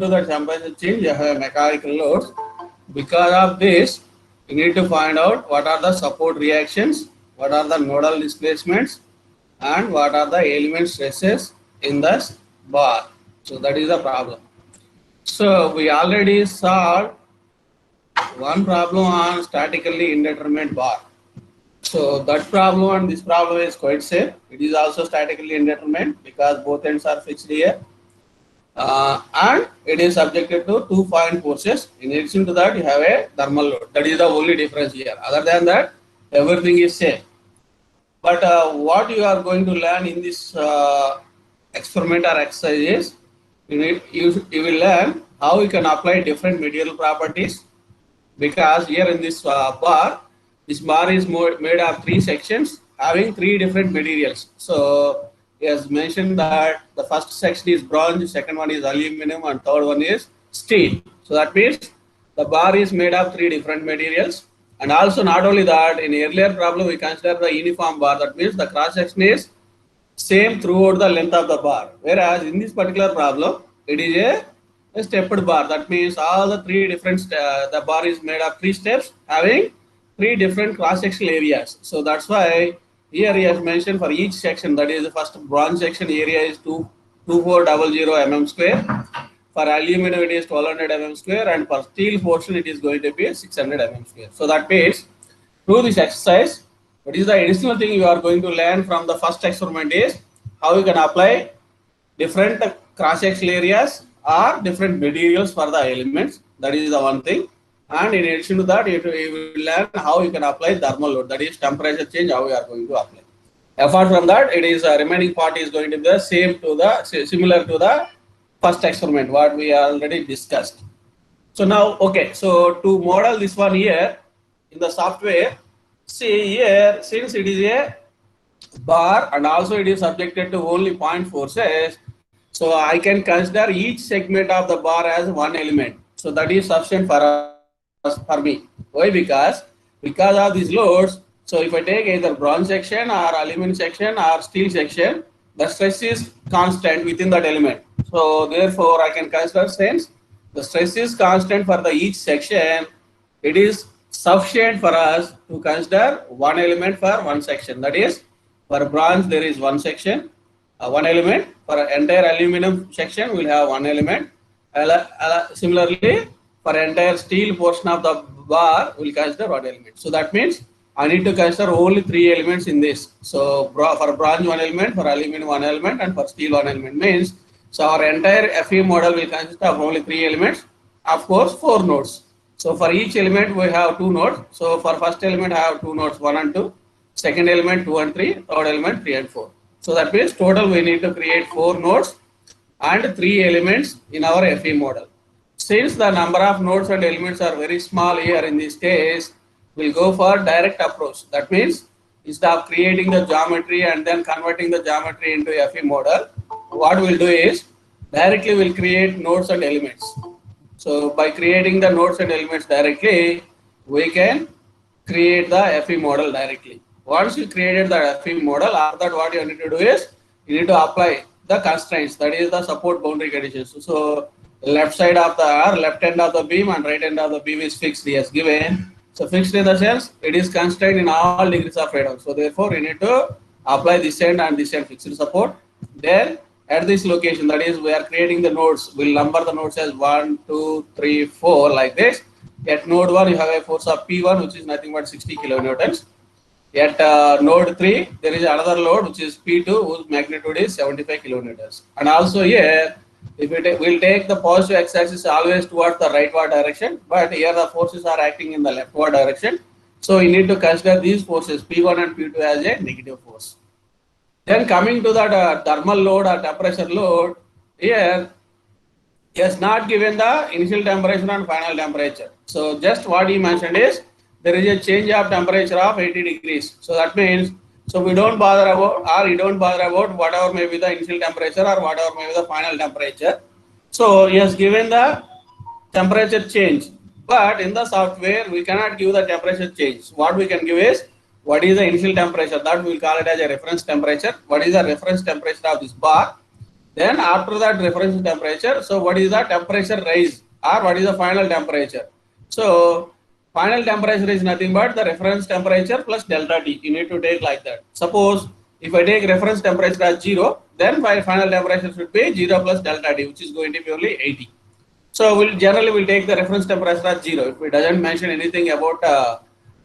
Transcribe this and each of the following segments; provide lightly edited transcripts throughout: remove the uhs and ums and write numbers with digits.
the temperature change, you have mechanical loads. Because of this, you need to find out what are the support reactions, what are the nodal displacements, and what are the element stresses in the bar. So that is the problem. So we already solved one problem on statically indeterminate bar. So that problem and this problem is quite same. It is also statically indeterminate because both ends are fixed here. And it is subjected to two point forces. In addition to that, you have a thermal load. That is the only difference here. Other than that, everything is same. But what you are going to learn in this experiment or exercise is you will learn how you can apply different material properties, because here in this bar is made of three sections having three different materials. So he has mentioned that the first section is bronze, second one is aluminum, and third one is steel. So that means the bar is made of three different materials. And also not only that, in earlier problem we consider the uniform bar. That means the cross section is same throughout the length of the bar. Whereas in this particular problem, it is a stepped bar. That means all the three different, the bar is made of three steps having three different cross-sectional areas. So that's why here he has mentioned for each section, that is the first bronze section area is 2400 mm square. For aluminum it is 1200 mm square, and for steel portion it is going to be 600 mm square. So that means through this exercise, what is the additional thing you are going to learn from the first experiment is how you can apply different cross-sectional areas or different materials for the elements. That is the one thing. And in addition to that, you will learn how you can apply thermal load, that is temperature change, how we are going to apply. Apart from that, it is remaining part is going to be the same to the similar to the first experiment what we already discussed. So now, okay, so to model this one here in the software, see here, since it is a bar and also it is subjected to only point forces, so I can consider each segment of the bar as one element. So that is sufficient for me. Why? Because of these loads. So if I take either bronze section or aluminum section or steel section, the stress is constant within that element. So therefore I can consider, since the stress is constant for the each section, it is sufficient for us to consider one element for one section. That is, for bronze there is one section, one element. For entire aluminum section we will have one element. Similarly, for entire steel portion of the bar we will consider one element. So that means I need to consider only three elements in this. So for bronze one element, for aluminum one element, and for steel one element. Means so our entire FE model will consist of only three elements. Of course, four nodes. So for each element we have two nodes. So for first element I have two nodes, 1 and 2. Second element 2 and 3. Third element 3 and 4. So that means total we need to create 4 nodes and 3 elements in our FE model. Since the number of nodes and elements are very small here in this case, we'll go for direct approach. That means instead of creating the geometry and then converting the geometry into FE model, what we'll do is directly we'll create nodes and elements. So by creating the nodes and elements directly, we can create the FE model directly. Once you created the FE model, after that what you need to do is you need to apply the constraints, that is the support boundary conditions. So left side of the left end of the beam and right end of the beam is fixed as given. So fixed in the sense it is constrained in all degrees of freedom. So therefore you need to apply this end and this end fixed support. Then at this location, that is we are creating the nodes, we'll number the nodes as 1, 2, 3, 4 like this. At node 1 you have a force of P1 which is nothing but 60 kilonewtons. At node 3 there is another load which is P2 whose magnitude is 75 kilonewtons. And also here, if we'll take the positive x-axis always towards the rightward direction, but here the forces are acting in the leftward direction. So you need to consider these forces P1 and P2 as a negative force. Then coming to that thermal load or temperature load, here he has not given the initial temperature and final temperature. So just what he mentioned is there is a change of temperature of 80 degrees. So that means, so we don't bother about, or you don't bother about whatever may be the initial temperature or whatever may be the final temperature. So he has given the temperature change, but in the software we cannot give the temperature change. What we can give is what is the initial temperature, that we will call it as a reference temperature. What is the reference temperature of this bar? Then after that reference temperature, so what is the temperature rise or what is the final temperature? So final temperature is nothing but the reference temperature plus delta T. You need to take like that. Suppose if I take reference temperature as 0, then my final temperature should be 0 plus delta T, which is going to be only 80. So we'll generally take the reference temperature as 0. If it doesn't mention anything about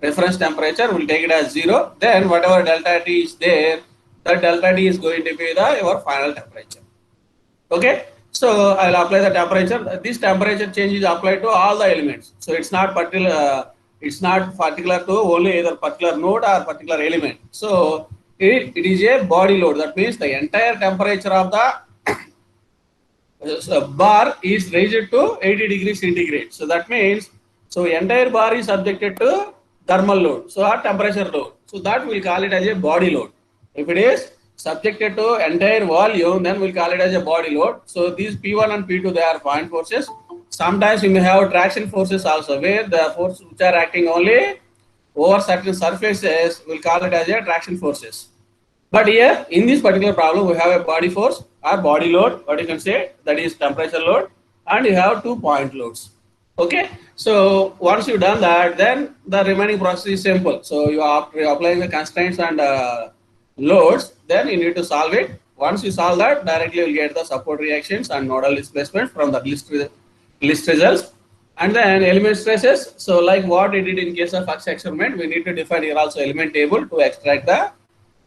reference temperature, we'll take it as 0. Then whatever delta T is there, that delta T is going to be your final temperature. Okay, so I'll apply the temperature. This temperature change is applied to all the elements. So it's not particular. It's not particular to only either particular node or particular element. So it is a body load. That means the entire temperature of the bar is raised to 80 degrees centigrade. So that means so entire bar is subjected to thermal load. So our temperature load. So that we'll call it as a body load. If it is subjected to entire volume, then we'll call it as a body load. So these P1 and P2, they are point forces. Sometimes we may have traction forces also, where the forces which are acting only over certain surfaces, we'll call it as a traction forces. But here in this particular problem, we have a body force or body load, what you can say, that is temperature load, and you have 2 point loads. Okay, so once you've done that, then the remaining process is simple. So you are applying the constraints and loads, then you need to solve it. Once you solve that, directly you'll get the support reactions and nodal displacement from the list results. And then element stresses. So like what we did in case of Fox experiment, we need to define here also element table to extract the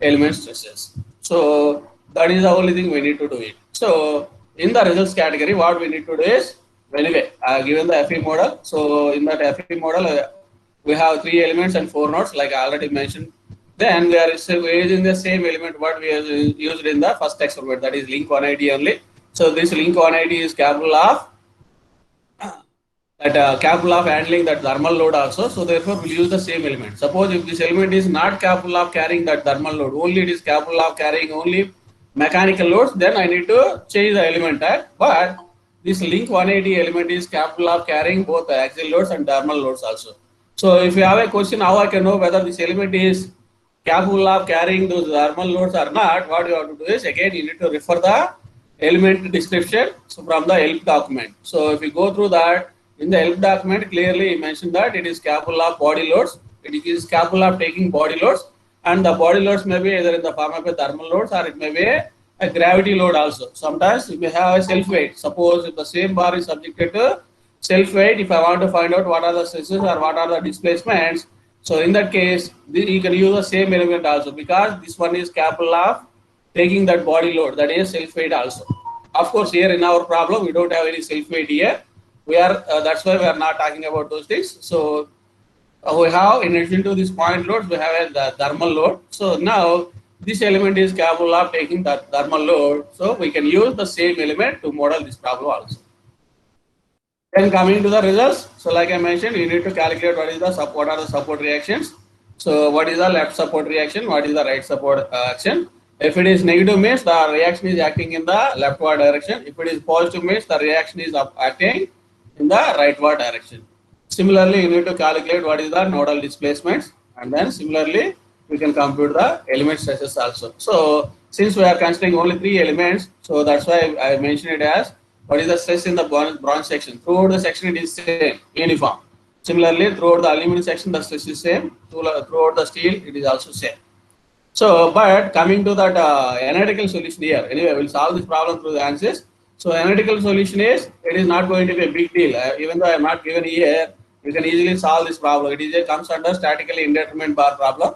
element stresses. So that is the only thing we need to do it. So in the results category, what we need to do is, anyway, given the FE model. So in that FE model, we have 3 elements and 4 nodes, like I already mentioned. Then we are using the same element what we have used in the first experiment, that is link 180 only. So this link 180 is capable of capable of handling that thermal load also. So therefore we'll use the same element. Suppose if this element is not capable of carrying that thermal load, only it is capable of carrying only mechanical loads, then I need to change the element tag. But this link 180 element is capable of carrying both axial loads and thermal loads also. So if you have a question how I can know whether this element is capable of carrying those thermal loads or not, what you have to do is, again you need to refer the element description from the help document. So if you go through that, in the help document clearly mentioned that it is capable of body loads, it is capable of taking body loads, and the body loads may be either in the form of a thermal loads or it may be a gravity load also. Sometimes you may have a self weight. Suppose if the same bar is subjected to self weight, if I want to find out what are the stresses or what are the displacements, so in that case you can use the same element also, because this one is capable of taking that body load, that is self weight also. Of course here in our problem we don't have any self weight here. We are that's why we are not talking about those things. So we have, in addition to this point loads, we have a thermal load. So now this element is capable of taking that thermal load. So we can use the same element to model this problem also. Then coming to the results. So like I mentioned, you need to calculate what are the support reactions. So what is the left support reaction? What is the right support action? If it is negative means the reaction is acting in the leftward direction. If it is positive means the reaction is acting in the rightward direction. Similarly, you need to calculate what is the nodal displacements, and then similarly we can compute the element stresses also. So since we are considering only 3 elements, so that's why I mentioned it as what is the stress in the bronze section. Throughout the section it is same, uniform. Similarly, throughout the aluminum section the stress is same. Throughout the steel it is also same. So, but coming to that analytical solution here, anyway, we'll solve this problem through the answers. So analytical solution is, it is not going to be a big deal. Even though I am not given here, you can easily solve this problem. It comes under statically indeterminate bar problem.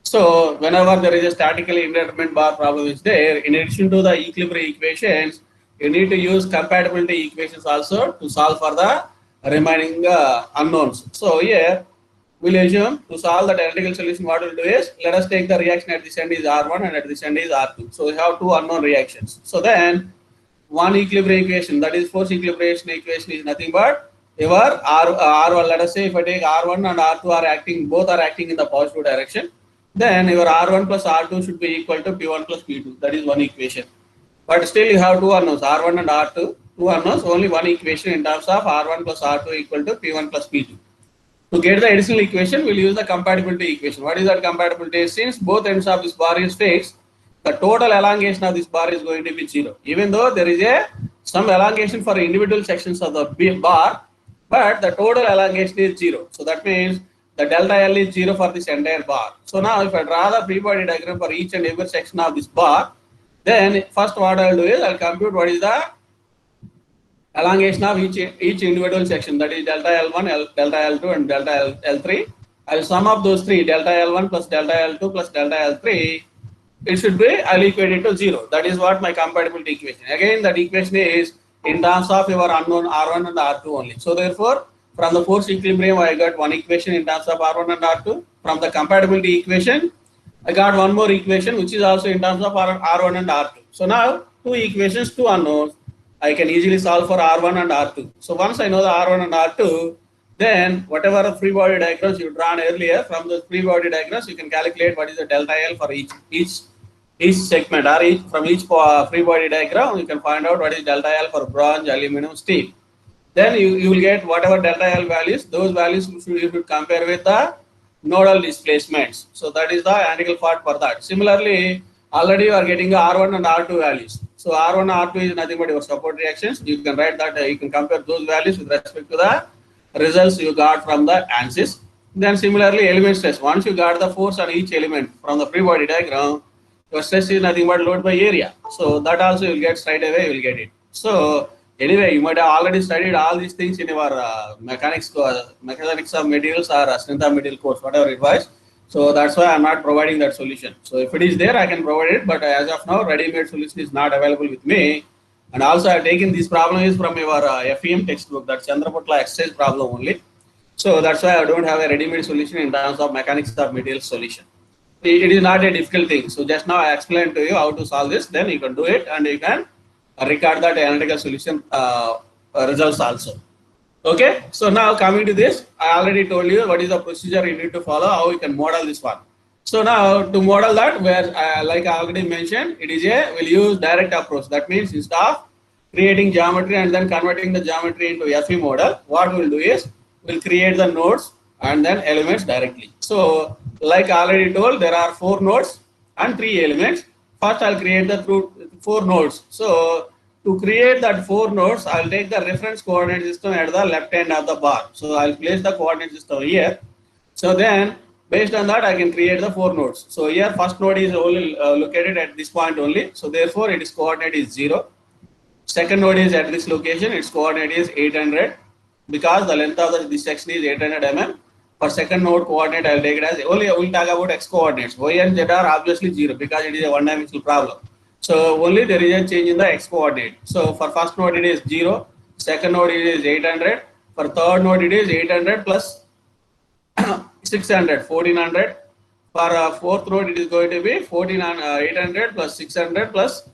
So whenever there is a statically indeterminate bar problem is there, in addition to the equilibrium equations, you need to use compatibility equations also to solve for the remaining unknowns. So here we'll assume to solve the analytical solution, what we'll do is, let us take the reaction at this end is R1 and at this end is R2. So we have 2 unknown reactions. So then one equilibrium equation, that is force equilibration equation, is nothing but your R1. Let us say if I take R1 and R2 are acting, both are acting in the positive direction, then your R1 plus R2 should be equal to P1 plus P2. That is one equation. But still you have 2 unknowns, R1 and R2, 2 unknowns, only one equation in terms of R1 plus R2 equal to P1 plus P2. To get the additional equation, we'll use the compatibility equation. What is that compatibility? Since both ends of this bar is fixed, the total elongation of this bar is going to be 0. Even though there is some elongation for individual sections of the bar, but the total elongation is 0. So that means the delta L is 0 for this entire bar. So now if I draw the free body diagram for each and every section of this bar, then first what I will do is I will compute what is the elongation of each individual section, that is delta L1, delta L2 and delta L3. I will sum up those three, delta L1 plus delta L2 plus delta L3. It should be, I'll equate it to 0. That is what my compatibility equation. Again, that equation is in terms of your unknown R1 and R2 only. So therefore, from the force equilibrium, I got one equation in terms of R1 and R2. From the compatibility equation, I got one more equation which is also in terms of R1 and R2. So now, two equations, two unknowns. I can easily solve for R1 and R2. So once I know the R1 and R2, then whatever free body diagrams you drawn earlier, from those free body diagrams, you can calculate what is the delta L for each segment, or from each free body diagram, you can find out what is delta L for bronze, aluminum, steel. Then you will get whatever delta L values, those values you should compare with the nodal displacements. So that is the analytical part for that. Similarly, already you are getting the R1 and R2 values. So R1 and R2 is nothing but your support reactions. You can write that, you can compare those values with respect to the results you got from the ANSYS. Then similarly, element stress. Once you got the force on each element from the free body diagram, your stress is nothing but load by area. So that also you will get straight away, you will get it. So anyway, you might have already studied all these things in your mechanics of materials or strength of material course, whatever it was. So that's why I'm not providing that solution. So if it is there, I can provide it. But as of now, ready-made solution is not available with me. And also I've taken this problem is from your FEM textbook, that Chandraputla exercise problem only. So that's why I don't have a ready-made solution in terms of mechanics of materials solution. It is not a difficult thing. So just now I explained to you how to solve this, then you can do it and you can record that analytical solution results also. Okay, so now coming to this, I already told you what is the procedure you need to follow, how you can model this one. So now to model that, where like I already mentioned, it is we'll use direct approach. That means instead of creating geometry and then converting the geometry into FE model, what we'll do is we'll create the nodes and then elements directly. So like I already told, there are 4 nodes and 3 elements. First I'll create the 4 nodes. So to create that 4 nodes, I'll take the reference coordinate system at the left end of the bar. So I'll place the coordinate system here. So then based on that, I can create the 4 nodes. So here first node is only located at this point only. So therefore its coordinate is 0. Second node is at this location, its coordinate is 800 because the length of this section is 800 mm. For second node coordinate, I'll take it as only we'll talk about x coordinates. Y and z are obviously 0 because it is a one-dimensional problem. So only there is a change in the x coordinate. So for first node it is 0, second node it is 800, for third node it is 800 plus 600, 1400. For fourth node it is going to be 800 plus 600 plus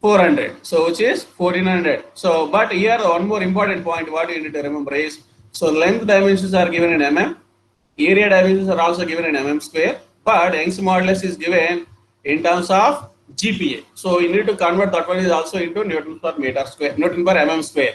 400. So which is 1400. So but here one more important point what you need to remember is, so length dimensions are given in mm, area dimensions are also given in mm square, but Young's modulus is given in terms of GPa. So you need to convert that one is also into Newton per meter square, Newton per mm square.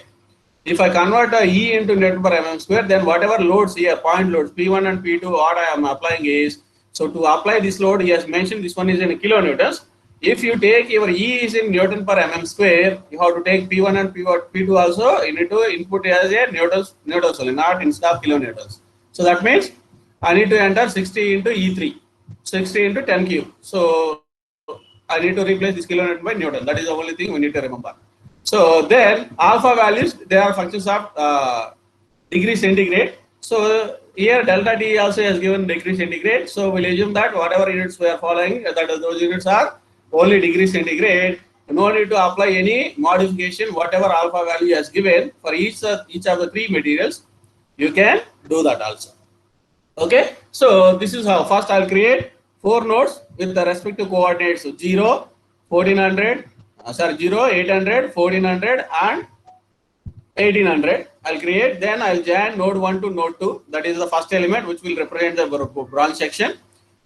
If I convert E into Newton per mm square, then whatever loads here, point loads P1 and P2, what I am applying is, so to apply this load, he has mentioned this one is in kilonewtons. If you take your E is in Newton per mm square, you have to take P1 and P2 also, you need to input as a newtons only, not instead of kilonewtons. So that means I need to enter 60 into E3, 60 into 10 cube. So I need to replace this kilonewton by Newton. That is the only thing we need to remember. So then alpha values, they are functions of degree centigrade. So here delta T also has given degree centigrade. So we'll assume that whatever units we are following, that those units are only degree centigrade. No need to apply any modification. Whatever alpha value has given for each of the 3 materials, you can do that also. Okay. So this is how. First I'll create 4 nodes with the respective coordinates 0, 1400, 0, 800, 1400 and 1800. I'll create, then I'll join node 1 to node 2, that is the first element which will represent the bronze section,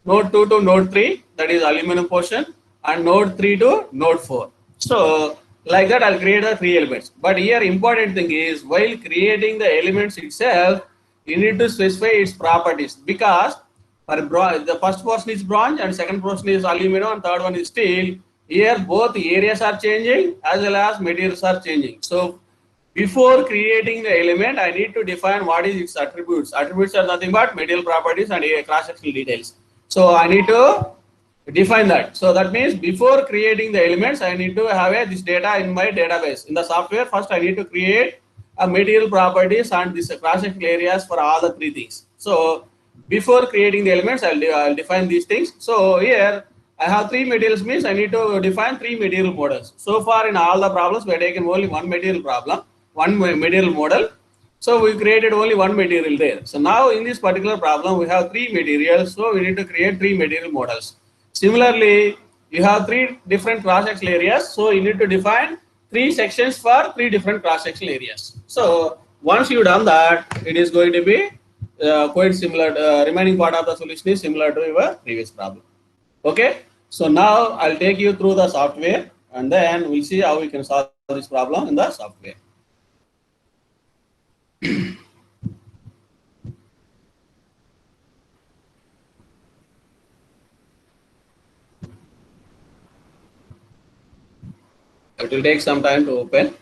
node 2 to node 3, that is aluminum portion, and node 3 to node 4. So like that I'll create the 3 elements. But here important thing is, while creating the elements itself, you need to specify its properties, because The first portion is bronze and second portion is aluminum and third one is steel. Here both areas are changing as well as materials are changing. So before creating the element, I need to define what is its attributes. Attributes are nothing but material properties and cross-sectional details. So I need to define that. So that means before creating the elements, I need to have this data in my database. In the software, first I need to create a material properties and this cross-sectional areas for all the three things. So before creating the elements, I'll define these things. So here I have three materials, means I need to define three material models. So far in all the problems, we have taken only one material problem, one material model. So we created only one material there. So now in this particular problem, we have three materials. So we need to create three material models. Similarly, you have three different cross-sectional areas. So you need to define three sections for three different cross-sectional areas. So once you've done that, it is going to be quite similar. Remaining part of the solution is similar to your previous problem. Okay. So now I'll take you through the software and then we'll see how we can solve this problem in the software. It will take some time to open.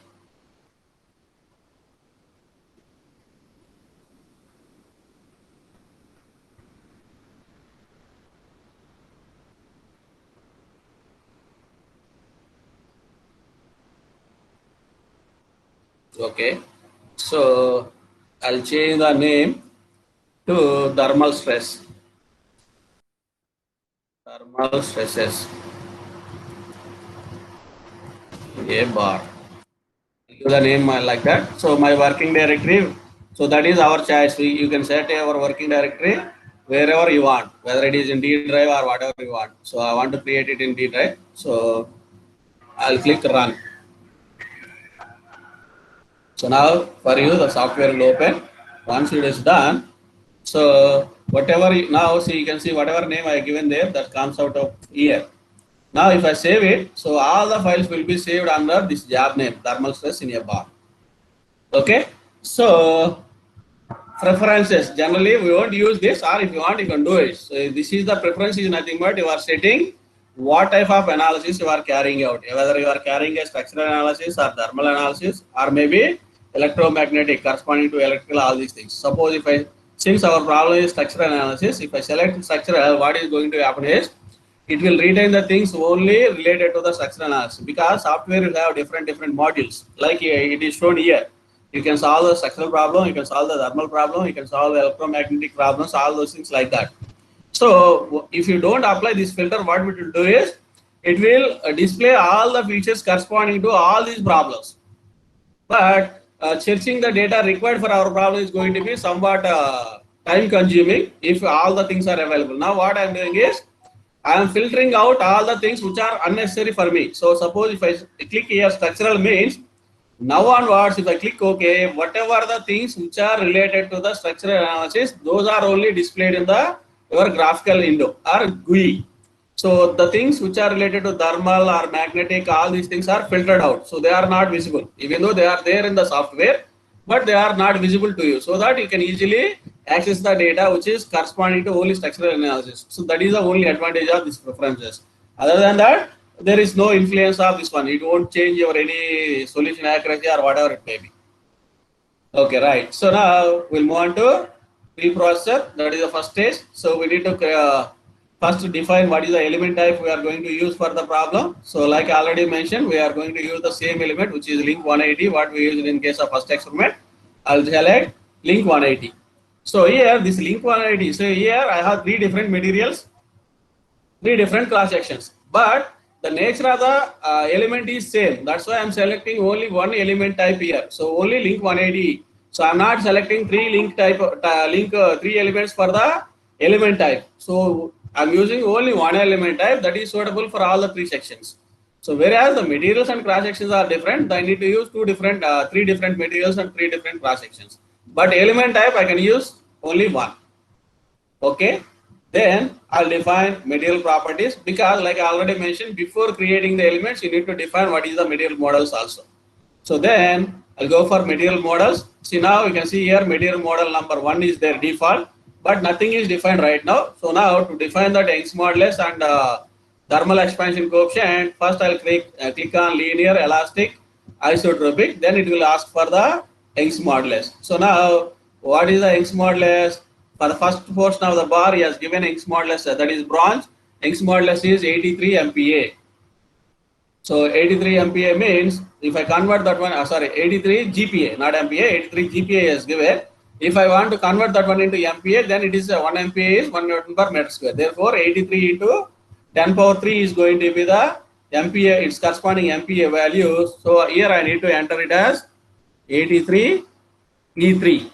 Okay, so I'll change the name to thermal stress. Thermal stresses. A bar. Give the name like that. So my working directory. So that is our choice. You can set our working directory wherever you want, whether it is in D drive or whatever you want. So I want to create it in D drive. So I'll click run. So now for you, the software will open. Once it is done, so whatever now see, you can see whatever name I given there, that comes out of here. Now if I save it, so all the files will be saved under this job name, thermal stress in a bar. Okay, so preferences, generally we won't use this, or if you want you can do it. So this is the preference, is nothing but you are setting what type of analysis you are carrying out, whether you are carrying a structural analysis or thermal analysis or maybe electromagnetic corresponding to electrical, all these things. Suppose if I, since our problem is structural analysis, if I select structural, what is going to happen is it will retain the things only related to the structural analysis, because software will have different modules, like it is shown here. You can solve the structural problem, you can solve the thermal problem, you can solve the electromagnetic problems, all those things like that. So if you don't apply this filter, what it will do is it will display all the features corresponding to all these problems. But searching the data required for our problem is going to be somewhat time consuming if all the things are available. Now what I am doing is I am filtering out all the things which are unnecessary for me. So suppose if I click here structural means, now onwards if I click OK, whatever the things which are related to the structural analysis, those are only displayed in the your graphical window or GUI. So the things which are related to thermal or magnetic, all these things are filtered out. So they are not visible, even though they are there in the software, but they are not visible to you, so that you can easily access the data which is corresponding to only structural analysis. So that is the only advantage of these preferences. Other than that, there is no influence of this one. It won't change your any solution accuracy or whatever it may be. Okay, right. So now we'll move on to preprocessor. That is the first stage. So we need to first define what is the element type we are going to use for the problem. So like I already mentioned, we are going to use the same element, which is link 180, what we used in case of first experiment. I'll select link 180. So here this link 180, so here I have three different materials, three different cross sections, but the nature of the element is same. That's why I'm selecting only one element type here. So only link 180. So I'm not selecting three link type, three elements for the element type. So I'm using only one element type that is suitable for all the three sections. So whereas the materials and cross sections are different, I need to use three different materials and three different cross sections. But element type I can use only one. Okay. Then I'll define material properties, because like I already mentioned, before creating the elements, you need to define what is the material models also. So then I'll go for material models. See, now you can see here material model number 1 is their default. but nothing is defined right now. So now to define that Young's modulus and thermal expansion coefficient, first I'll click on linear, elastic, isotropic, then it will ask for the Young's modulus. So now what is the Young's modulus? For the first portion of the bar, he has given Young's modulus, that is bronze. Young's modulus is 83 MPa. So 83 MPa means if I convert that one, 83 GPa, not MPa, 83 GPa is given. If I want to convert that one into MPa, then it is 1 MPa is 1 Newton per meter square. Therefore, 83 into 10 power 3 is going to be the MPa, its corresponding MPa value. So here I need to enter it as 83 E3.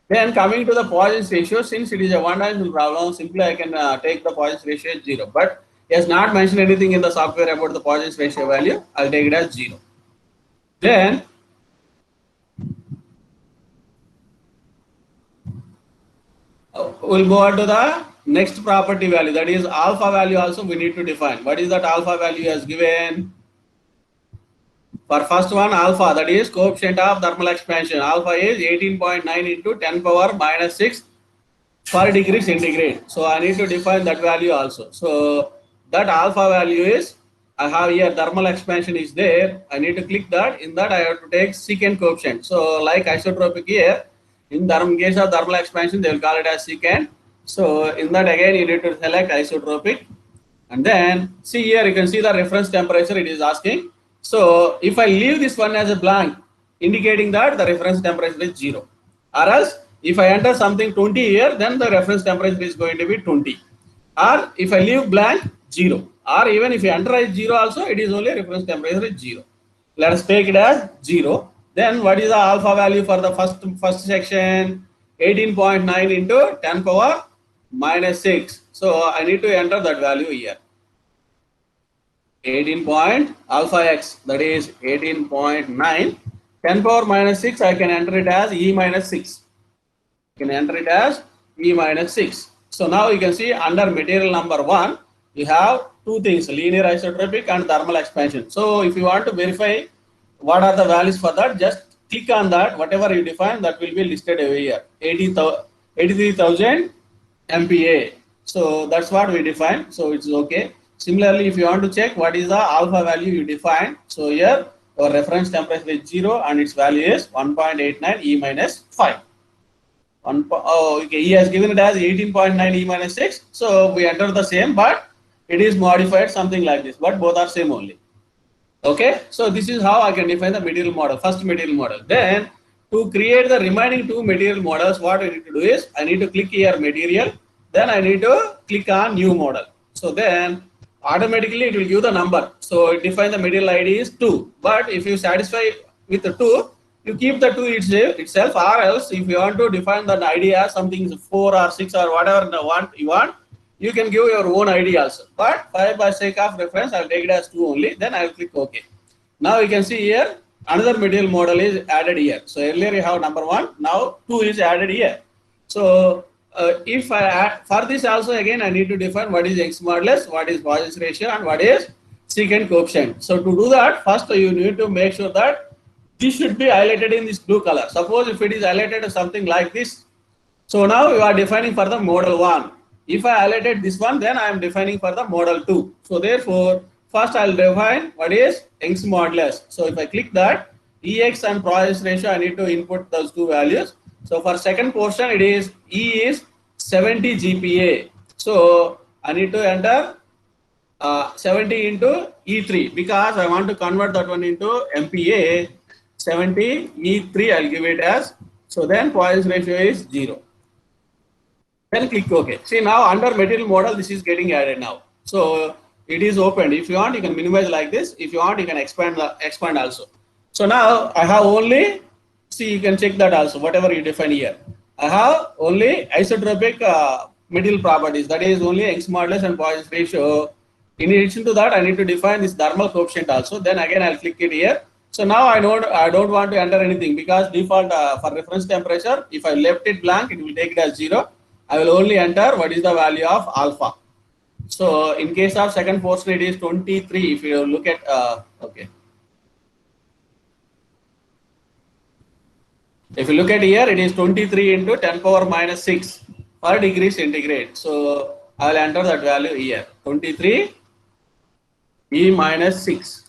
Then coming to the Poisson's ratio, since it is a one-dimensional problem, simply I can take the Poisson's ratio as 0. But he has not mentioned anything in the software about the Poisson's ratio value. I'll take it as 0. Then we'll go on to the next property value, that is alpha value. Also we need to define what is that alpha value as given. For first one, alpha, that is coefficient of thermal expansion. Alpha is 18.9 into 10 power minus 6 per degree centigrade. So I need to define that value also. So that alpha value is, I have here thermal expansion is there. I need to click that. In that I have to take secant coefficient. So like isotropic here, in case of thermal expansion, they will call it as secant. So in that again, you need to select isotropic. And then see here, you can see the reference temperature it is asking. So if I leave this one as a blank, indicating that the reference temperature is 0. Or else if I enter something 20 here, then the reference temperature is going to be 20. Or if I leave blank, 0. Or even if you enter as 0 also, it is only reference temperature is 0. Let us take it as 0. Then what is the alpha value for the first section? 18.9 into 10 power minus 6. So I need to enter that value here. 18 point alpha x, that is 18.9, 10 power minus 6, I can enter it as e minus 6. I can enter it as e minus 6. So now you can see under material number 1, you have two things, linear isotropic and thermal expansion. So if you want to verify what are the values for that, just click on that, whatever you define, that will be listed over here, 83,000 MPa. So that's what we define, so it's okay. Similarly, if you want to check what is the alpha value you define, so here our reference temperature is 0 and its value is 1.89 E minus 5. Okay, he has given it as 18.9 E minus 6. So we enter the same, but it is modified something like this, but both are same only. Okay, so this is how I can define the material model, first material model. Then to create the remaining two material models, what I need to do is I need to click here material, then I need to click on new model. So then automatically it will give the number. So define the material ID is 2. But if you satisfy with the 2, you keep the 2 itself, or else if you want to define the ID as something 4 or 6 or whatever you want, you can give your own ID also. But by sake of reference, I will take it as 2 only. Then I will click OK. Now you can see here another material model is added here. So earlier you have number 1, now 2 is added here. So if I add, for this also again I need to define what is Young's modulus, what is Poisson's ratio, and what is secant coefficient. So to do that, first you need to make sure that this should be highlighted in this blue color. Suppose if it is highlighted as something like this, so now you are defining for the model 1. If I highlighted this one, then I am defining for the model 2. So therefore, first I will define what is Young's modulus. So if I click that, Ex and Poisson's ratio, I need to input those two values. So for second portion, it is E is 70 GPa. So I need to enter 70 into E3 because I want to convert that one into MPa. 70 E3 I'll give it as. So then Poisson's ratio is 0. Then click OK. See now under material model this is getting added now. So it is opened. If you want you can minimize like this. If you want you can expand also. So now I have only, see you can check that also whatever you define here. I have only isotropic material properties, that is only Young's modulus and Poisson's ratio. In addition to that I need to define this thermal coefficient also. Then again I'll click it here. So now I don't want to enter anything because default for reference temperature, if I left it blank, it will take it as 0. I will only enter what is the value of alpha. So in case of second portion, it is 23. If you look at, okay. If you look at here, it is 23 into 10 power minus 6. per degree centigrade. So I will enter that value here, 23 E minus 6.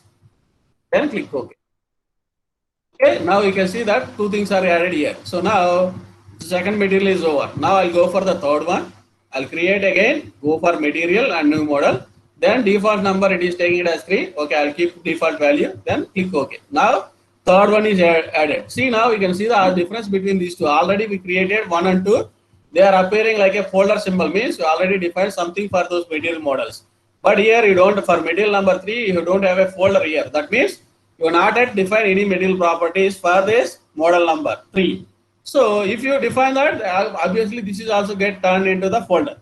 Then click OK. Okay, now you can see that two things are added here. So now the second material is over. Now I'll go for the third one. I'll create again, go for material and new model. Then default number, it is taking it as 3. Okay, I'll keep default value. Then click OK. Now third one is added. See, now you can see the difference between these two. Already we created 1 and 2. They are appearing like a folder symbol, means you already defined something for those material models. But here you don't, for material number 3, you don't have a folder here. That means you are not yet define any material properties for this model number 3. So if you define that, obviously this is also get turned into the folder.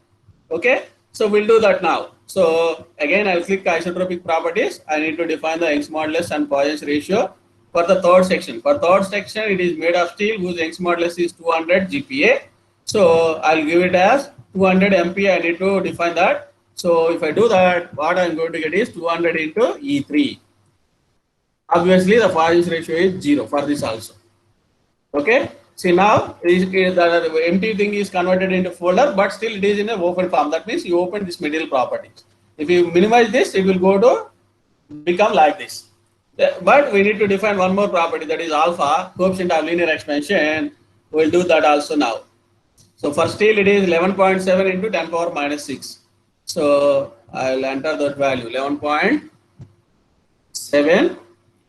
Okay, so we'll do that now. So again, I'll click isotropic properties. I need to define the Young's modulus and Poisson's ratio for the third section. For third section, it is made of steel whose Young's modulus is 200 GPa. So I'll give it as 200 MPa. I need to define that. So if I do that, what I'm going to get is 200 into E3. Obviously, the Poisson's ratio is 0 for this also. Okay. See, now the empty thing is converted into folder, but still it is in an open form. That means you open this material properties. If you minimize this, it will go to become like this. But we need to define one more property, that is alpha, coefficient of linear expansion. We'll do that also now. So for steel, it is 11.7 into 10 power minus 6. So I'll enter that value, 11.7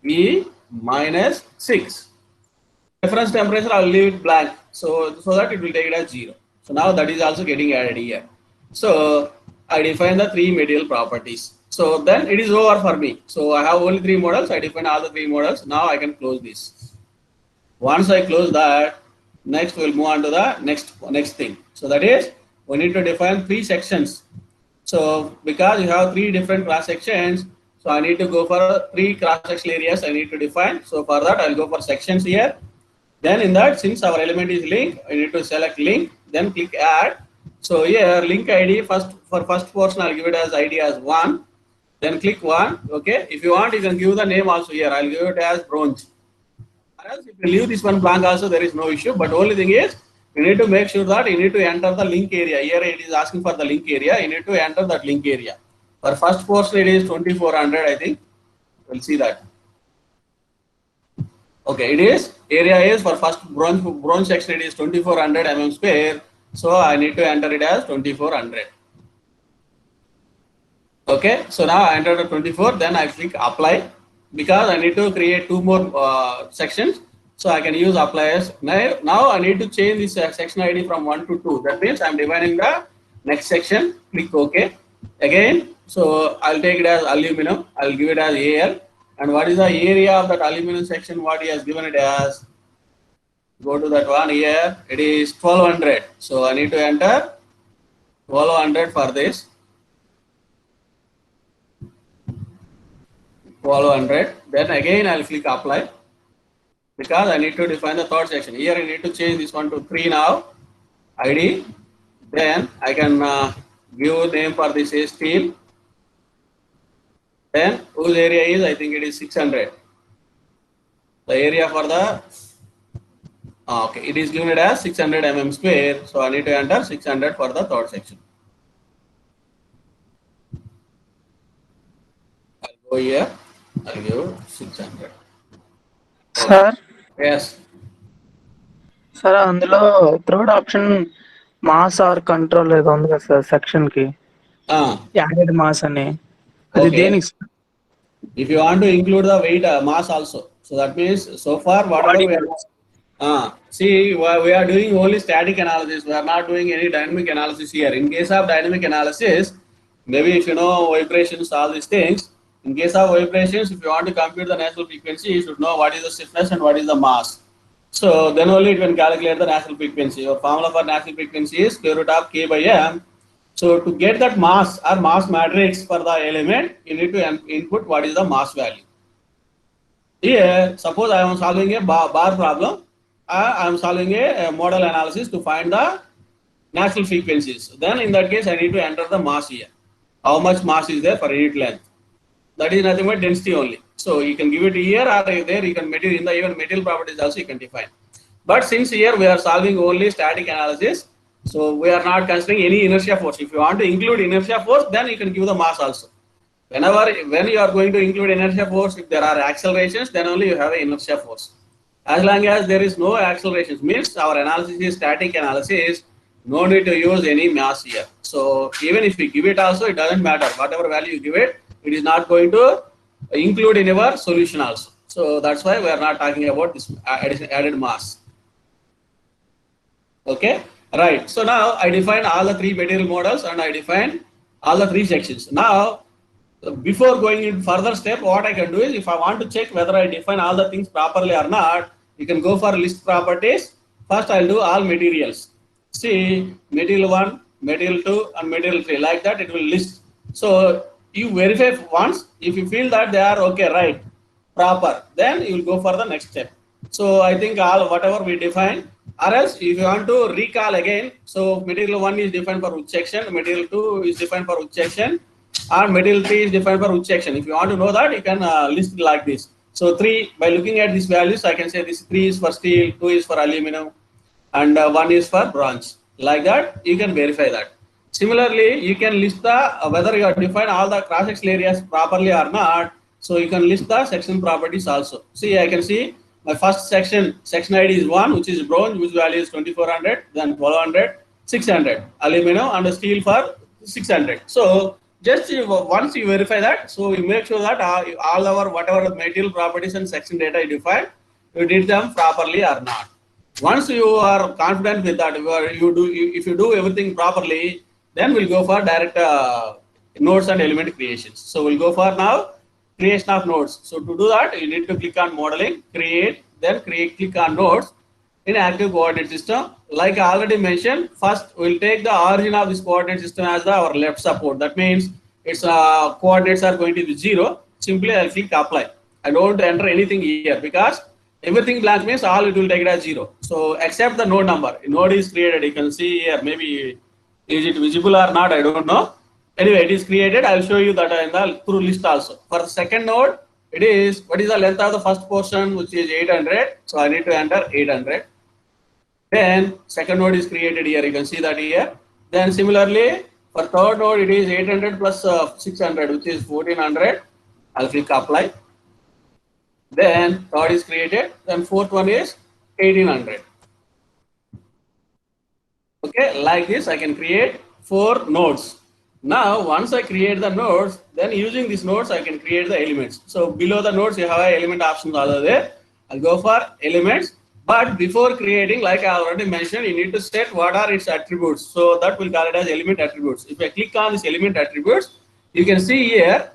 E minus 6. Reference temperature, I'll leave it blank, so that it will take it as 0. So now that is also getting added here. So I define the 3 material properties. So then it is over for me. So I have only 3 models. I define all the 3 models. Now I can close this. Once I close that, next we'll move on to the next thing. So that is, we need to define 3 sections. So because you have 3 different cross sections, so I need to go for 3 cross-sectional areas I need to define. So for that, I'll go for sections here. Then in that, since our element is link, I need to select link, then click add. So here, link ID, for first portion, I'll give it as ID as 1. Then click 1. Okay. If you want, you can give the name also here. I'll give it as bronze. Or else if you leave this one blank also, there is no issue. But only thing is, you need to make sure that you need to enter the link area. Here it is asking for the link area. You need to enter that link area. For first portion, it is 2400, I think. We'll see that. Okay, it is, area is for first bronze section, it is 2400 mm square. So I need to enter it as 2400. Okay, so now I enter the 24, then I click apply because I need to create 2 more sections. So I can use apply as. Now I need to change this section ID from 1 to 2. That means I'm defining the next section. Click OK. Again, so I'll take it as aluminum. I'll give it as AL. And what is the area of that aluminum section? What he has given it as? Go to that one here. It is 1200. So I need to enter 1200 for this. 1200. Then again I'll click apply because I need to define the third section. Here I need to change this one to 3 now. ID. Then I can give name for this is steel. Then whose area is, I think it is 600. The area for the, okay, it is given it as 600 mm square. So I need to enter 600 for the third section. I'll go here, I'll give 600. Sir? Yes. Sir, అందులో third option mass or control ఏదో ఉంది కదా sir section కి added mass అని అది దేనికి sir? If you want to include the weight mass also, so that means so far whatever we are, see, we are doing only static analysis. We are not doing any dynamic analysis here. In case of dynamic analysis, maybe if you know vibrations, all these things. In case of vibrations, if you want to compute the natural frequency, you should know what is the stiffness and what is the mass. So then only it can calculate the natural frequency. Your formula for natural frequency is square root of k by m. So to get that mass or mass matrix for the element, you need to input what is the mass value. Here, suppose I am solving a bar problem. I am solving a model analysis to find the natural frequencies. Then in that case, I need to enter the mass here. How much mass is there for unit length? That is nothing but density only. So you can give it here or there. You can material in the even material properties also you can define. But since here we are solving only static analysis, So we are not considering any inertia force. If you want to include inertia force, then you can give the mass also. When you are going to include inertia force, if there are accelerations, then only you have an inertia force. As long as there is no accelerations, means our analysis is static analysis, no need to use any mass here. So even if we give it also, it doesn't matter. Whatever value you give it, it is not going to include in our solution also. So that's why we are not talking about this added mass. Okay, right. So now I define all the three material models and I define all the three sections. Now, before going in further step, what I can do is if I want to check whether I define all the things properly or not, you can go for list properties. First, I'll do all materials. See, material 1, material 2, and material 3. Like that, it will list. So you verify once. If you feel that they are okay, right, proper, then you will go for the next step. So I think all whatever we define, or else if you want to recall again, so material 1 is defined for which section, material 2 is defined for which section, and material 3 is defined for which section. If you want to know that, you can list it like this. So 3, by looking at these values, I can say this 3 is for steel, 2 is for aluminum, and 1 is for bronze. Like that, you can verify that. Similarly, you can list the whether you have defined all the cross-sectional areas properly or not. So you can list the section properties also. See, I can see my first section ID is 1, which is bronze, which value is 2400, then 1200, 600, aluminum, and steel for 600. So just once you verify that, so you make sure that all our whatever material properties and section data you define, you did them properly or not. Once you are confident with that, if you do everything properly, then we'll go for direct nodes and element creations. So we'll go for now creation of nodes. So to do that, you need to click on modeling, create, then click on nodes in active coordinate system. Like I already mentioned, first we'll take the origin of this coordinate system as our left support. That means its coordinates are going to be 0. Simply I'll click apply. I don't enter anything here because everything blank means all it will take it as 0. So except the node number. A node is created. You can see here. Maybe is it visible or not? I don't know. Anyway, it is created. I'll show you that in the through list also. For the second node, it is what is the length of the first portion, which is 800. So I need to enter 800. Then second node is created here. You can see that here. Then similarly, for third node, it is 800 plus 600, which is 1400. I'll click apply. Then third is created. Then fourth one is 1800. Okay, like this, I can create 4 nodes. Now, once I create the nodes, then using these nodes, I can create the elements. So below the nodes, you have element options all there. I'll go for elements. But before creating, like I already mentioned, you need to set what are its attributes. So that will call it as element attributes. If I click on this element attributes, you can see here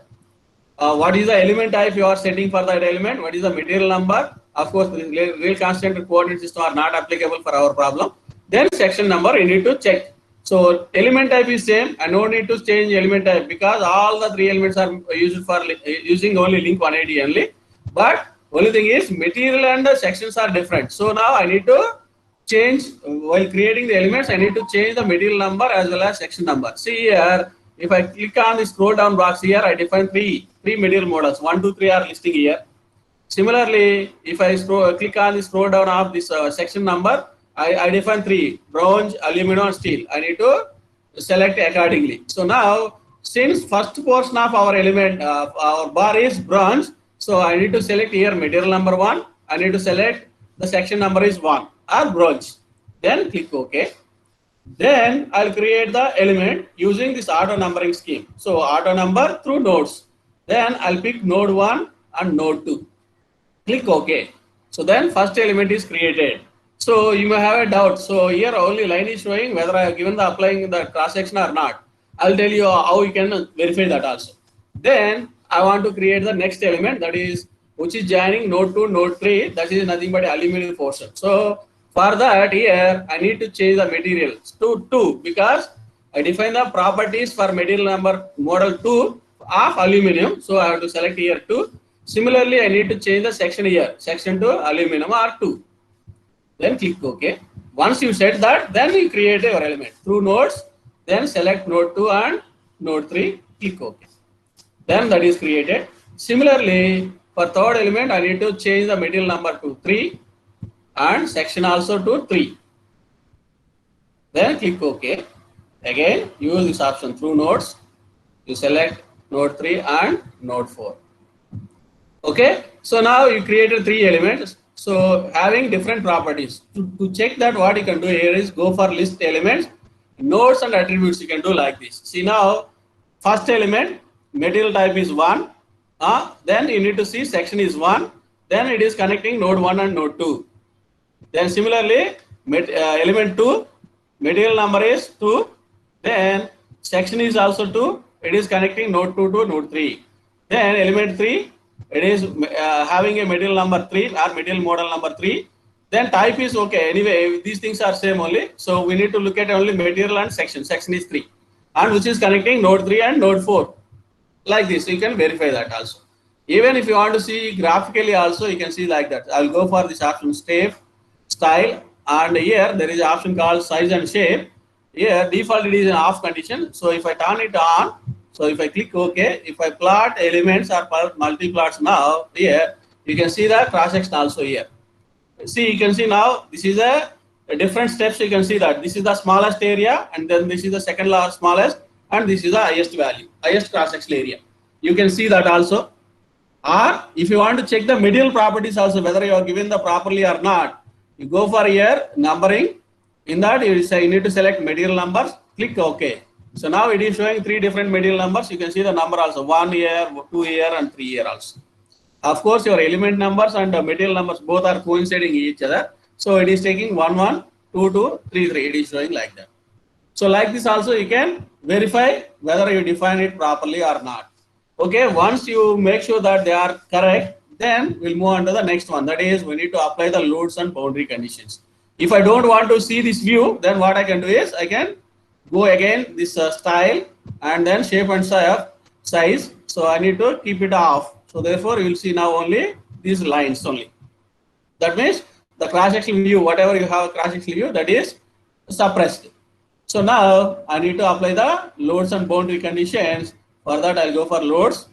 what is the element type you are setting for that element, what is the material number. Of course, the real constant coordinate system are not applicable for our problem. Then section number you need to check. So element type is same, and no need to change element type because all the 3 elements are used for using only link 180 only. But only thing is material and the sections are different. So now I need to change while creating the elements. I need to change the material number as well as section number. See here, if I click on the scroll down box here, I define three material models. 1, 2, 3 are listing here. Similarly, if I click on the scroll down of this section number, I define 3: bronze, aluminum, steel. I need to select accordingly. So now, since first portion of our element, our bar is bronze, so I need to select here material number 1. I need to select the section number is 1 or bronze. Then click OK. Then I'll create the element using this auto numbering scheme. So auto number through nodes. Then I'll pick node 1 and node 2. Click OK. So then first element is created. So you may have a doubt. So here only line is showing whether I have given the applying the cross section or not. I'll tell you how you can verify that also. Then I want to create the next element, that is which is joining node 2, node 3. That is nothing but aluminum portion. So for that here I need to change the material to 2 because I define the properties for material number model 2 of aluminum. So I have to select here 2. Similarly, I need to change the section here, section to aluminum or 2. Then click OK. Once you set that, then you create your element through nodes. Then select node 2 and node 3. Click OK. Then that is created. Similarly, for third element, I need to change the material number to 3 and section also to 3. Then click OK. Again, use this option through nodes. You select node 3 and node 4. Okay, so now you created 3 elements. So having different properties. To check that, what you can do here is go for list elements, nodes and attributes. You can do like this. See now, first element, material type is 1. Then you need to see section is 1. Then it is connecting node 1 and node 2. Then similarly, element 2, material number is 2. Then section is also 2. It is connecting node 2 to node 3. Then element 3, it is having a material number 3 or material model number 3. Then type is okay. Anyway, these things are same only. So we need to look at only material and section. Section is 3. And which is connecting node 3 and node 4. Like this, you can verify that also. Even if you want to see graphically also, you can see like that. I'll go for this option style, and here there is an option called size and shape. Here default it is an off condition. So if I turn it on, so if I click OK, if I plot elements or multi-plots now, here you can see the cross section also here. See, you can see now this is a different steps. You can see that this is the smallest area, and then this is the second smallest, and this is the highest value, highest cross section area. You can see that also. Or if you want to check the medial properties also, whether you are given the properly or not, you go for here numbering. In that you need to select material numbers, click OK. So now it is showing 3 different material numbers. You can see the number also 1 here, 2 here and 3 here also. Of course, your element numbers and material numbers both are coinciding each other. So it is taking 1 1, 2 2, 3 3. It is showing like that. So like this also you can verify whether you define it properly or not. Okay, once you make sure that they are correct, then we'll move on to the next one. That is, we need to apply the loads and boundary conditions. If I don't want to see this view, then what I can do is I can go again this style and then shape and size. So I need to keep it off. So therefore you will see now only these lines only. That means the cross-section view, whatever you have cross-section view, that is suppressed. So now I need to apply the loads and boundary conditions. For that I'll go for loads,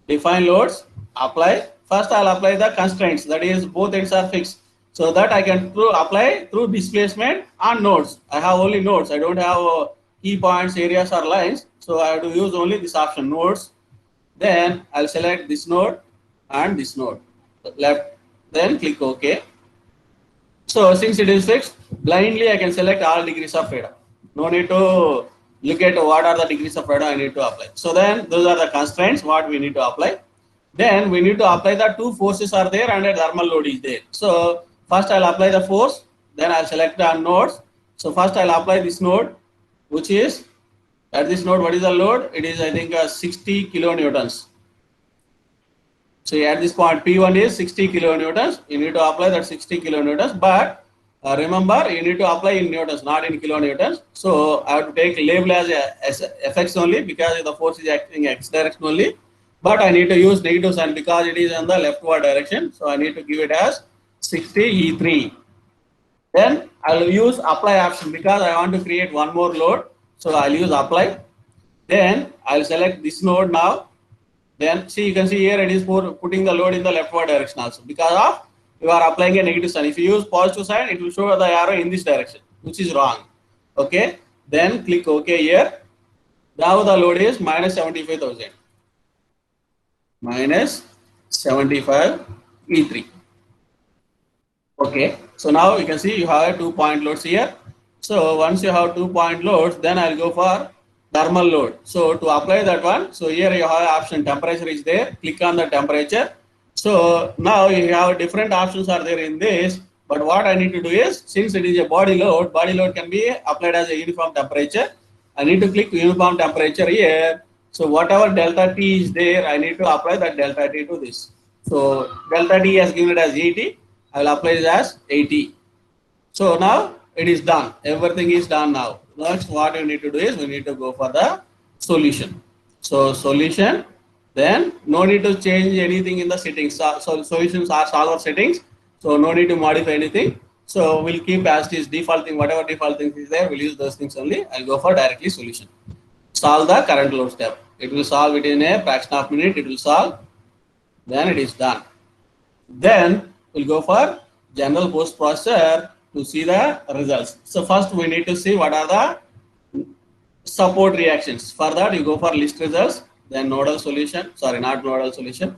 define loads, apply. First I'll apply the constraints, that is both ends are fixed. So that I can apply through displacement on nodes. I have only nodes. I don't have key points, areas or lines. So I have to use only this option, nodes. Then I'll select this node and this node. Left, then click OK. So since it is fixed, blindly I can select all degrees of freedom. No need to look at what are the degrees of freedom I need to apply. So then those are the constraints what we need to apply. Then we need to apply the 2 forces are there and a thermal load is there. So first I'll apply the force, then I'll select the nodes. So first I'll apply this node, which is at this node, what is the load? It is I think 60 kilonewtons. So at this point P1 is 60 kilonewtons. You need to apply that 60 kilonewtons, but remember you need to apply in newtons, not in kilonewtons. So I have to take label as Fx only because the force is acting x direction only. But I need to use negative sign because it is in the leftward direction. So I need to give it as 60 E3. Then I'll use apply option because I want to create one more load. So I'll use apply. Then I'll select this node now. Then see, you can see here it is for putting the load in the leftward direction also because of you are applying a negative sign. If you use positive sign, it will show the arrow in this direction, which is wrong. Okay. Then click OK here. Now the load is minus 75,000. Minus 75 E3. Okay. So now you can see you have 2 point loads here. So once you have 2 point loads, then I'll go for thermal load. So to apply that one, so here you have option temperature is there. Click on the temperature. So now you have different options are there in this. But what I need to do is, since it is a body load can be applied as a uniform temperature. I need to click uniform temperature here. So whatever delta T is there, I need to apply that delta T to this. So delta T has given it as 80. I will apply it as 80. So now it is done. Everything is done now. Next, what you need to do is we need to go for the solution. So solution, then no need to change anything in the settings. So solutions are solver settings. So no need to modify anything. So we'll keep as it is default thing, whatever default things is there, we'll use those things only. I'll go for directly solution. Solve the current load step. It will solve it in a fraction of a minute. It will solve. Then it is done. Then we'll go for general post processor. to see the results. So first we need to see what are the support reactions. For that you go for list results, then nodal solution, sorry, not nodal solution.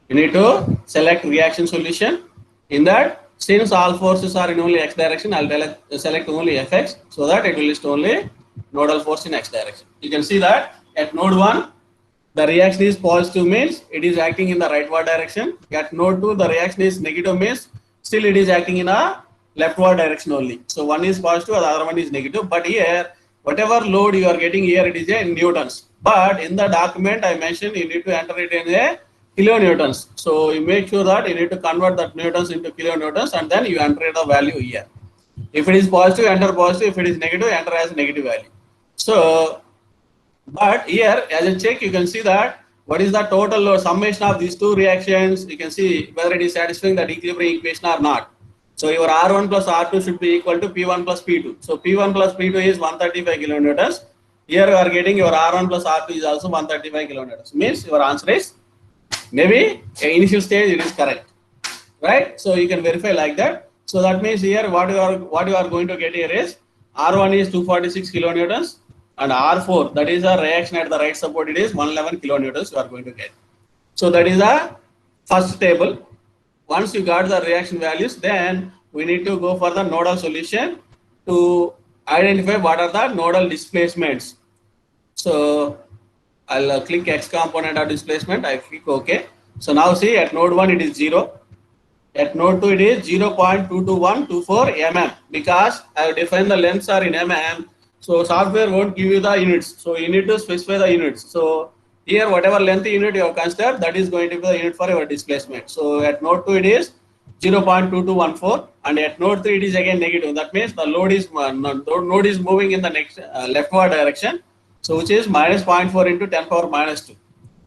You need to select reaction solution. In that, since all forces are in only x direction, I'll select only fx, so that it will list only nodal force in x direction. You can see that at node 1, the reaction is positive means it is acting in the rightward direction. At node 2, the reaction is negative means still it is acting in a leftward direction only. So one is positive, the other one is negative. But here, whatever load you are getting here, it is in newtons. But in the document I mentioned, you need to enter it in a kilonewtons. So you make sure that you need to convert that newtons into kilonewtons, and then you enter the value here. If it is positive, enter positive. If it is negative, enter as negative value. So, but here as a check, you can see that what is the total load summation of these two reactions. You can see whether it is satisfying the equilibrium equation or not. So your R1 plus R2 should be equal to P1 plus P2. So P1 plus P2 is 135 kilonewtons. Here you are getting your R1 plus R2 is also 135 kilonewtons. Means your answer is maybe initial stage it is correct, right? So you can verify like that. So that means here what you are going to get here is R1 is 246 kilonewtons and R4, that is a reaction at the right support, it is 111 kilonewtons you are going to get. So that is the first table. Once you got the reaction values, then we need to go for the nodal solution to identify what are the nodal displacements. So I'll click X component of displacement, I click OK. So now see at node 1 it is 0. At node 2 it is 0.22124 mm because I have defined the lengths are in mm. So software won't give you the units. So you need to specify the units. So here whatever length unit you have considered, that is going to be the unit for your displacement. So at node 2 it is 0.2214 and at node 3 it is again negative. That means the node is moving in the next leftward direction. So which is minus 0.4 into 10 power minus 2.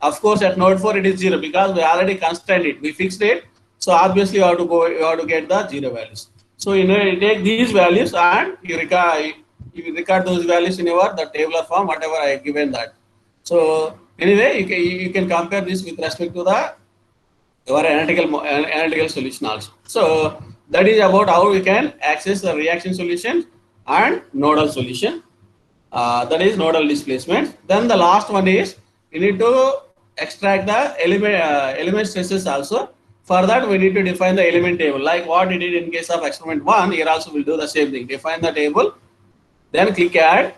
Of course at node 4 it is 0 because we already constrained it. We fixed it. So obviously you have to get the 0 values. So you take these values and you record those values in the tabular form, whatever I have given that. So anyway, you can compare this with respect to your analytical solution also. So that is about how we can access the reaction solution and nodal solution. That is nodal displacement. Then the last one is you need to extract the element stresses also. For that we need to define the element table like what we did in case of experiment 1. Here also we'll do the same thing. Define the table, then click add.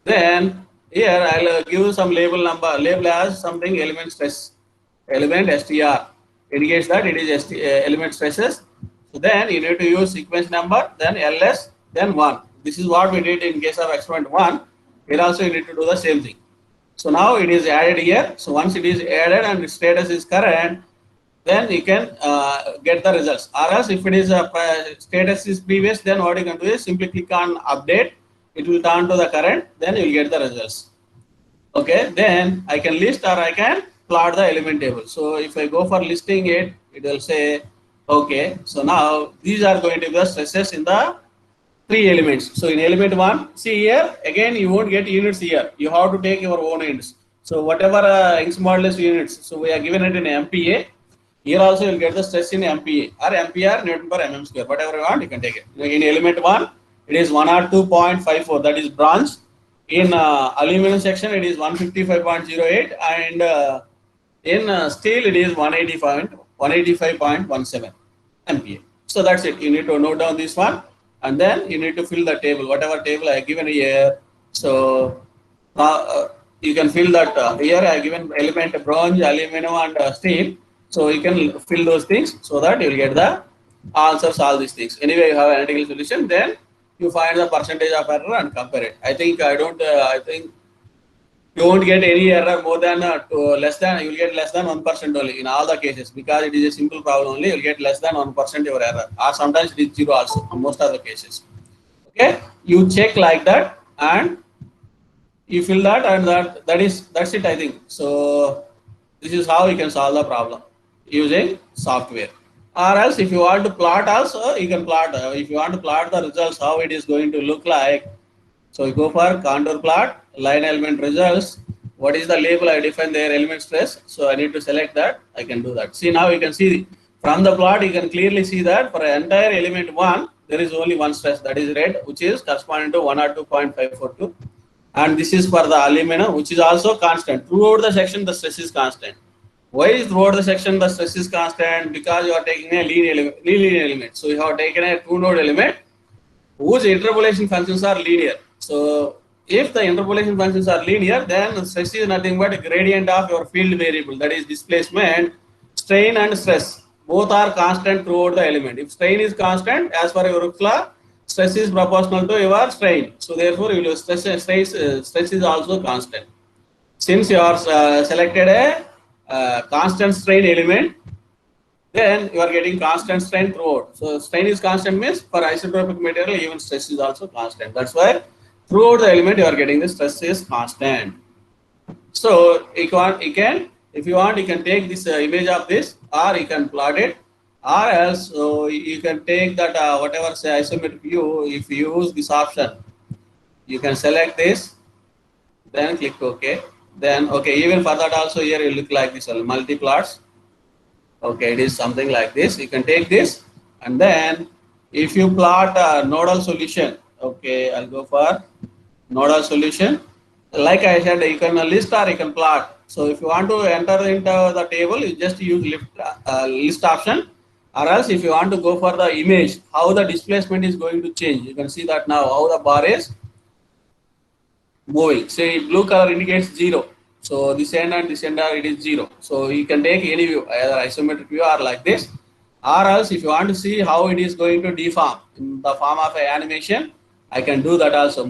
Then here I'll give some label as something element stress, element str, indicates that it is element stresses. So then you need to use sequence number, then ls, then 1. This is what we did in case of experiment 1. Here also you need to do the same thing. So now it is added here. So once it is added and the status is current, then you can get the results. Or else if it is status is previous, then what you can do is simply click on update. It will turn to the current, then you will get the results. Okay, then I can list or I can plot the element table. So if I go for listing it, it will say, okay, so now these are going to be the stresses in the 3 elements. So in element 1, see here, again you won't get units here. You have to take your own units. So whatever Young's modulus units, so we are given it in MPa. Here also you will get the stress in MPa or MPR, Newton per mm square. Whatever you want, you can take it. In element 1, it is 102.54, that is bronze. In aluminum section, it is 155.08, and in steel, it is 185.17 MPa. So that's it. You need to note down this one, and then you need to fill the table, whatever table I have given here. So you can fill that here I have given element bronze, aluminum, and steel. So you can fill those things so that you will get the answers, all these things. Anyway, you have an analytical solution, then you find the percentage of error and compare it. I think you won't get any error more than less than, you will get less than 1% only in all the cases, because it is a simple problem only. You will get less than 1% your error, or sometimes it is 0 also in most of the cases. Okay, you check like that and you fill that, and that's it, I think. So this is how you can solve the problem using software. Or else if you want to plot also, you can plot. If you want to plot the results, how it is going to look like. So you go for contour plot, line element results. What is the label I define there? Element stress. So I need to select that. I can do that. See, now you can see from the plot, you can clearly see that for entire element 1, there is only one stress, that is red, which is corresponding to 102.542. And this is for the aluminum, which is also constant. Throughout the section, the stress is constant. Why is throughout the section the stress is constant? Because you are taking a linear element. So you have taken a two-node element whose interpolation functions are linear. So if the interpolation functions are linear, then stress is nothing but a gradient of your field variable, that is displacement, strain and stress. Both are constant throughout the element. If strain is constant, as per your Hooke's law, stress is proportional to your strain. So therefore, your stress is also constant. Since you are selected a constant strain element, then you are getting constant strain throughout. So strain is constant means for isotropic material even stress is also constant. That's why throughout the element you are getting the stress is constant. So if you want, you can take this image of this, or you can plot it, or else you can take that whatever say isometric view. If you use this option, you can select this, then click OK. Then okay, even for that also here you look like this multi plots. Okay, it is something like this. You can take this, and then if you plot a nodal solution, okay, I'll go for nodal solution. Like I said, you can list or you can plot. So if you want to enter into the table, you just use list option, or else if you want to go for the image, how the displacement is going to change. You can see that now how the bar is moving. Say blue color indicates 0. So this end and this end are, it is 0. So you can take any view, either isometric view or like this. Or else if you want to see how it is going to deform in the form of an animation, I can do that also.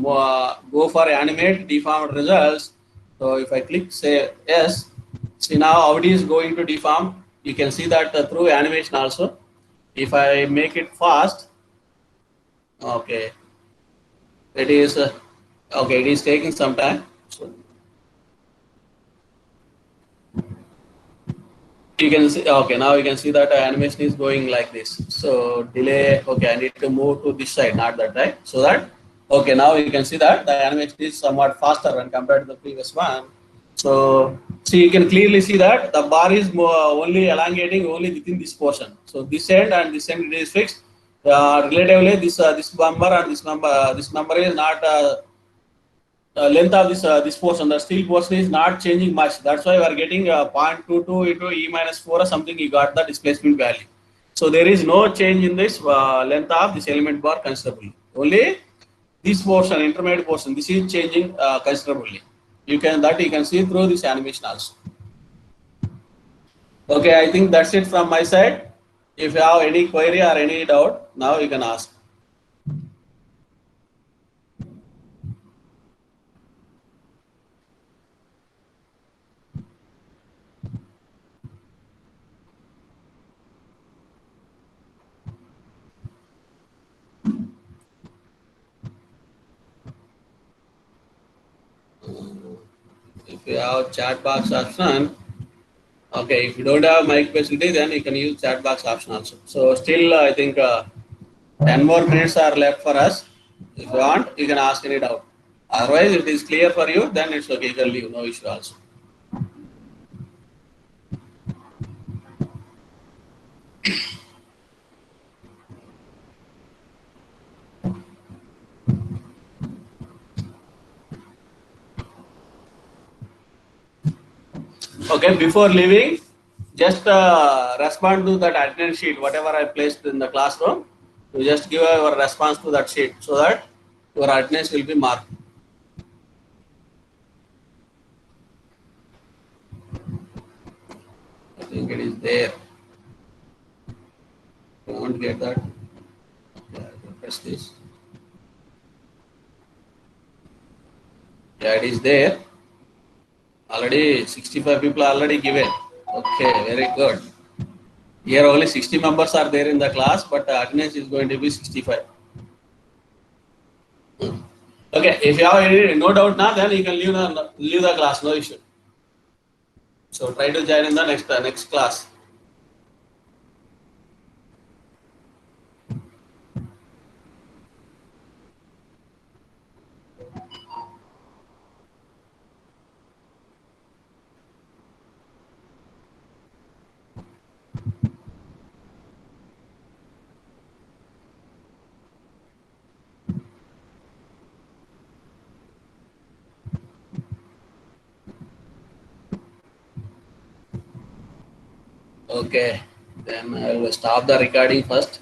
Go for animate deformed results. So if I click say yes, see now how it is going to deform. You can see that through animation also. If I make it fast, okay, it is okay, it is taking some time. So you can see, okay, now you can see that animation is going like this. So delay, okay, I need to move to this side, not that right. So that, okay, now you can see that the animation is somewhat faster when compared to the previous one. So see, you can clearly see that the bar is only elongating only within this portion. So this end and this end it is fixed. Relatively, this number and this number is not length of this portion, the steel portion is not changing much. That's why we are getting 0.22 into e minus 4 or something. You got the displacement value. So there is no change in this length of this element bar considerably. Only this portion, intermediate portion, this is changing considerably. You can see through this animation also. Okay, I think that's it from my side. If you have any query or any doubt, now you can ask. If you have chat box option, okay, if you don't have mic facility, then you can use chat box option also. So still, I think 10 more minutes are left for us. If you want, you can ask any doubt. Otherwise, if it is clear for you, then it's okay. You can leave, no issue also. Okay, before leaving, just respond to that attendance sheet, whatever I placed in the classroom. You just give your response to that sheet so that your attendance will be marked. I think it is there. You won't get that. Yeah, press this. Yeah, it is there. Already 65 people already given. Okay, very good. Here only 60 members are there in the class, but the attendance is going to be 65. Okay, if you have any no doubt now, then you can leave the class, no issue. So try to join in the next class. Okay, then I will stop the recording first.